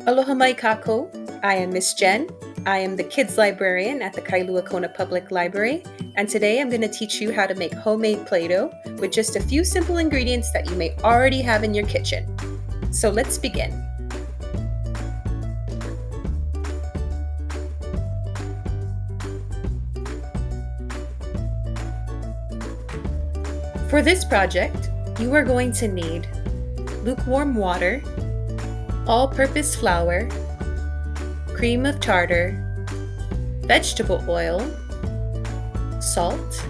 Aloha mai kako. I am Miss Jen. I am the kids librarian at the Kailua Kona Public Library, and today I'm going to teach you how to make homemade Play-Doh with just a few simple ingredients that you may already have in your kitchen. So let's begin. For this project, you are going to need lukewarm water, all-purpose flour, cream of tartar, vegetable oil, salt,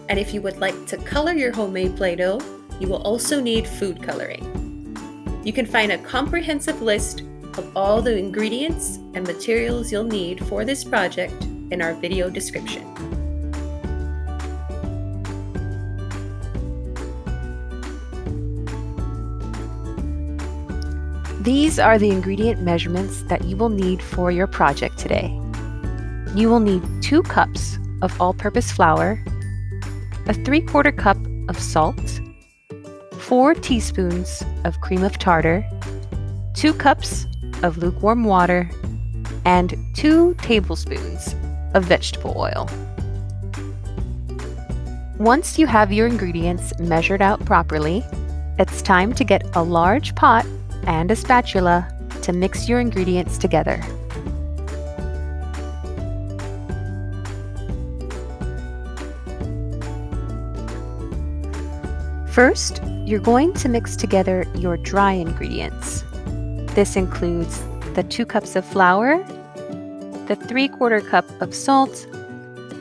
and if you would like to color your homemade Play-Doh, you will also need food coloring. You can find a comprehensive list of all the ingredients and materials you'll need for this project in our video description. These are the ingredient measurements that you will need for your project today. You will need 2 cups of all-purpose flour, a 3/4 cup of salt, 4 teaspoons of cream of tartar, 2 cups of lukewarm water, and 2 tablespoons of vegetable oil. Once you have your ingredients measured out properly, it's time to get a large pot and a spatula to mix your ingredients together. First, you're going to mix together your dry ingredients. This includes the 2 cups of flour, the 3/4 cup of salt,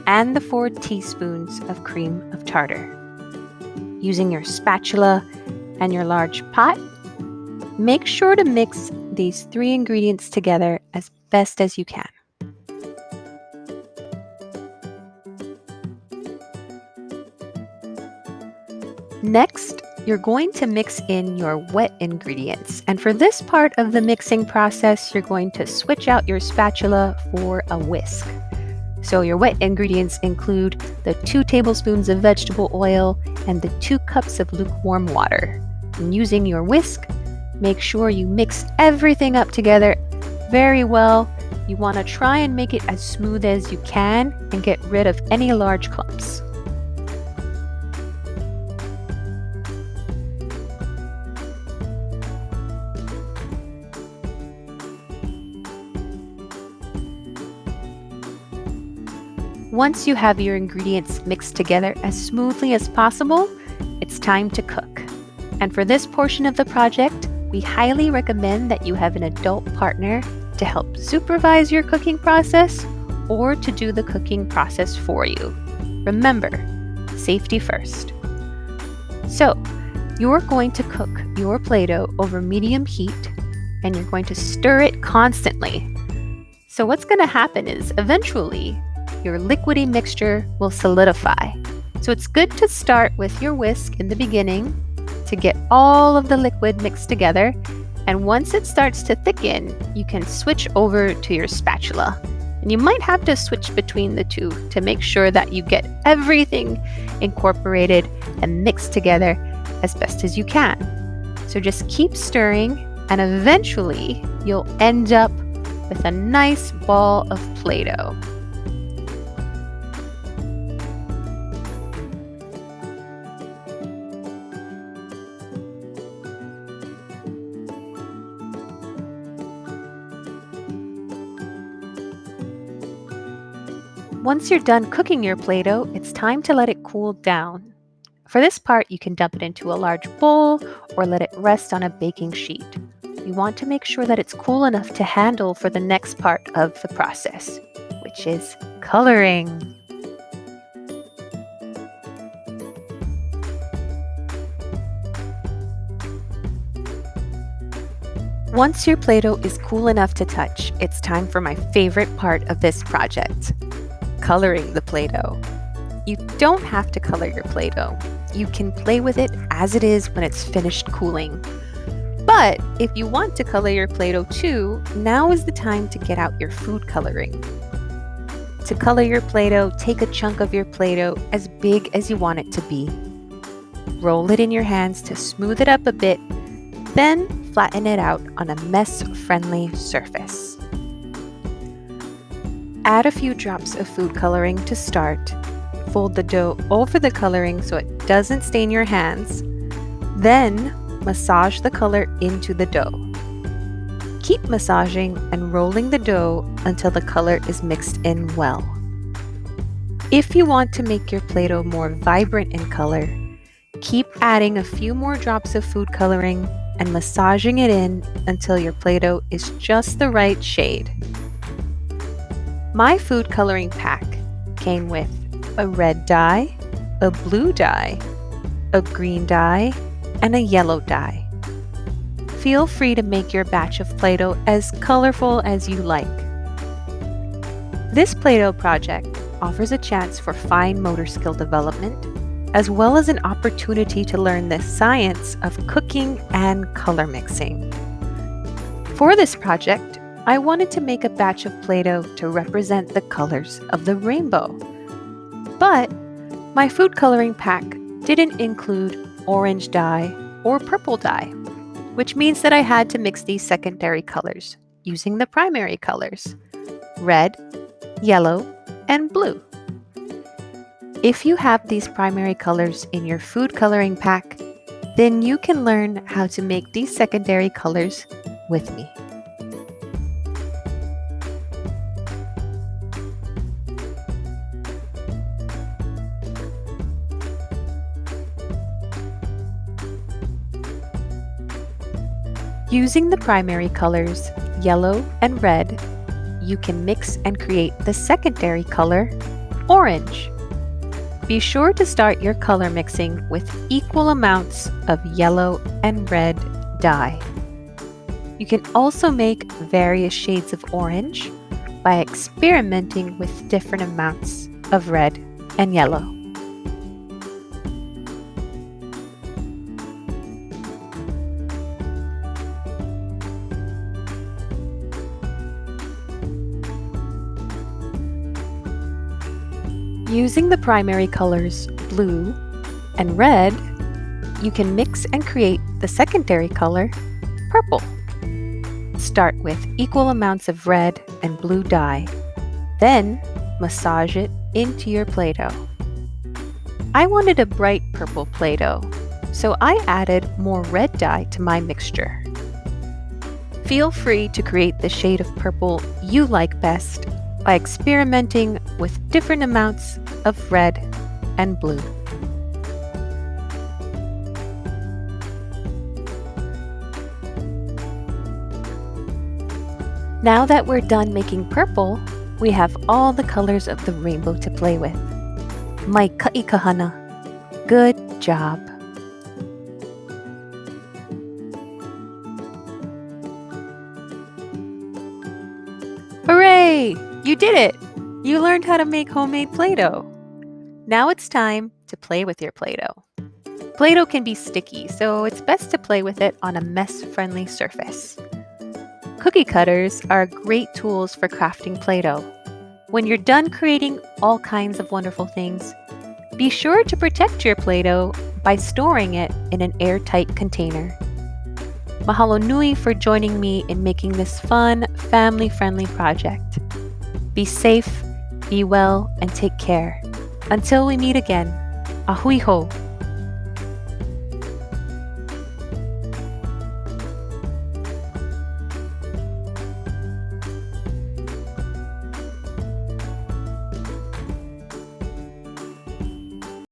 and the 4 teaspoons of cream of tartar. Using your spatula and your large pot, make sure to mix these 3 ingredients together as best as you can. Next, you're going to mix in your wet ingredients. And for this part of the mixing process, you're going to switch out your spatula for a whisk. So your wet ingredients include the 2 tablespoons of vegetable oil and the 2 cups of lukewarm water. And using your whisk, make sure you mix everything up together very well. You want to try and make it as smooth as you can and get rid of any large clumps. Once you have your ingredients mixed together as smoothly as possible, it's time to cook. And for this portion of the project, we highly recommend that you have an adult partner to help supervise your cooking process or to do the cooking process for you. Remember, safety first. So, you're going to cook your Play-Doh over medium heat and you're going to stir it constantly. So what's going to happen is eventually your liquidy mixture will solidify. So it's good to start with your whisk in the beginning to get all of the liquid mixed together, and once it starts to thicken, you can switch over to your spatula. And you might have to switch between the two to make sure that you get everything incorporated and mixed together as best as you can. So just keep stirring, and eventually you'll end up with a nice ball of Play-Doh. Once you're done cooking your Play-Doh, it's time to let it cool down. For this part, you can dump it into a large bowl or let it rest on a baking sheet. You want to make sure that it's cool enough to handle for the next part of the process, which is coloring. Once your Play-Doh is cool enough to touch, it's time for my favorite part of this project. Coloring the Play-Doh. You don't have to color your Play-Doh. You can play with it as it is when it's finished cooling. But if you want to color your Play-Doh too, now is the time to get out your food coloring. To color your Play-Doh, take a chunk of your Play-Doh as big as you want it to be. Roll it in your hands to smooth it up a bit, then flatten it out on a mess-friendly surface. Add a few drops of food coloring to start. Fold the dough over the coloring so it doesn't stain your hands. Then, massage the color into the dough. Keep massaging and rolling the dough until the color is mixed in well. If you want to make your Play-Doh more vibrant in color, keep adding a few more drops of food coloring and massaging it in until your Play-Doh is just the right shade. My food coloring pack came with a red dye, a blue dye, a green dye, and a yellow dye. Feel free to make your batch of Play-Doh as colorful as you like. This Play-Doh project offers a chance for fine motor skill development, as well as an opportunity to learn the science of cooking and color mixing. For this project, I wanted to make a batch of Play-Doh to represent the colors of the rainbow. But my food coloring pack didn't include orange dye or purple dye, which means that I had to mix these secondary colors using the primary colors: red, yellow, and blue. If you have these primary colors in your food coloring pack, then you can learn how to make these secondary colors with me. Using the primary colors, yellow and red, you can mix and create the secondary color, orange. Be sure to start your color mixing with equal amounts of yellow and red dye. You can also make various shades of orange by experimenting with different amounts of red and yellow. Using the primary colors blue and red, you can mix and create the secondary color, purple. Start with equal amounts of red and blue dye, then massage it into your Play-Doh. I wanted a bright purple Play-Doh, so I added more red dye to my mixture. Feel free to create the shade of purple you like best by experimenting with different amounts of red and blue. Now that we're done making purple, we have all the colors of the rainbow to play with. Mai ka'i kahana. Good job. Hooray! You did it! You learned how to make homemade Play-Doh. Now it's time to play with your Play-Doh. Play-Doh can be sticky, so it's best to play with it on a mess-friendly surface. Cookie cutters are great tools for crafting Play-Doh. When you're done creating all kinds of wonderful things, be sure to protect your Play-Doh by storing it in an airtight container. Mahalo nui for joining me in making this fun, family-friendly project. Be safe, be well, and take care. Until we meet again, ahui ho.